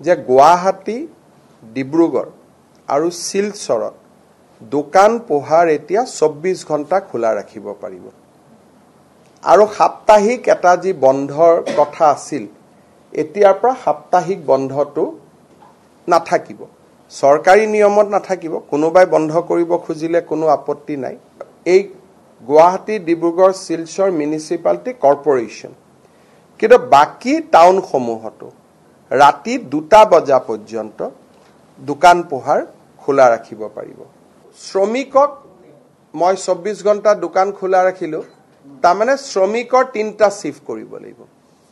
যে গুৱাহাটী ডিব্ৰুগড় আৰু শিলচৰত দোকান পোহাৰ এতিয়া 24 ঘণ্টা খোলা ৰাখিব পাৰিব আৰু সাপ্তাহিক এটা যি বন্ধৰ কথা আছিল এতিয়াৰ পৰা সাপ্তাহিক বন্ধটো নাথাকিব সৰকাৰি নিয়মত নাথাকিব কোনোবাই বন্ধ কৰিব খুজিলে কোনো আপত্তি নাই এই গুৱাহাটী ডিব্ৰুগড় শিলচৰ মিউনিসিপালিটি কৰ্পোৰেচন কিন্তু বাকি টাউন সমূহতো ৰাতি 2টা বজা পৰ্যন্ত দোকান পোহাৰ খোলা ৰাখিব পাৰিব শ্ৰমিকক মই 24 ঘণ্টা দোকান খোলা ৰাখিলো তাৰমানে শ্ৰমিকৰ 3টা শিফট কৰিব লাগিব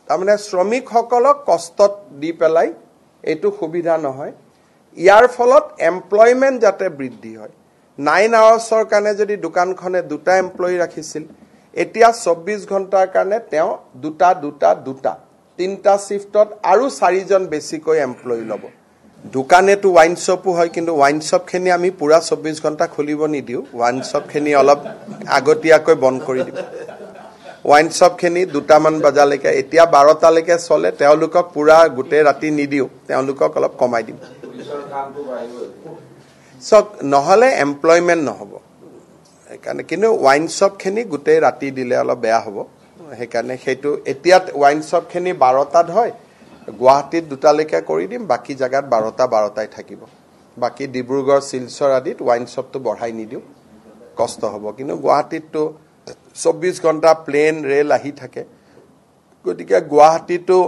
তাৰমানে শ্ৰমিকসকলক কষ্টত দি পেলাই এটো সুবিধা নহয় ইয়াৰ ফলত এমপ্লয়মেন্ট যাতে বৃদ্ধি হয় 9 আৱাৰ্ছৰ কাৰণে যদি দোকানখনে 2টা এমপ্লয়ি ৰাখিছিল এতিয়া 24 ঘণ্টাৰ কাৰণে তেওঁ 2টা 3টা শিফটত আৰু 4 জন বেছিকৈ এমপ্লয়ি লব দোকানেটো ওয়াইন শপও হয় কিন্তু ওয়াইন শপ খেনি আমি পুৰা 24 ঘণ্টা খুলিব নিদিও ওয়াইন শপ খেনি অলপ আগতিয়াকৈ বন্ধ কৰি দিব ওয়াইন শপ খেনি 2টা মান বজালৈকে এতিয়া 12টা লৈকে চলে তেওঁলোকক পুৰা গুটে ৰাতি নিদিও তেওঁলোকক অলপ কমাই দিম সব নহলে এমপ্লয়মেন্ট নহব সেইকাৰণে কিন্তু ওয়াইন শপ খেনি গুটে ৰাতি দিলে অলপ বেয়া হ'ব সেইকাৰণে হেতু এতিয়া ওয়াইন শপ খেনি 12টাত হয় গুৱাহাটীত 2টা লৈকে কৰি দিম বাকি জায়গাত 12টাই থাকিব বাকি ডিব্ৰুগড় শিলচৰ আদিত ওয়াইন শপটো বঢ়াই নিদিও কষ্ট হ'ব কিন্তু গুৱাহাটীতটো 24 ঘণ্টা প্লেন ৰেল আহি থাকে গতিকে গুৱাহাটীটো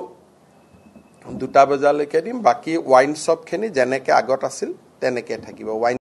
2টা বজালৈকে দিম বাকি ওয়াইন শপ খেনি যেনেকে আগত আছিল তেনেকে থাকিব ওয়াইন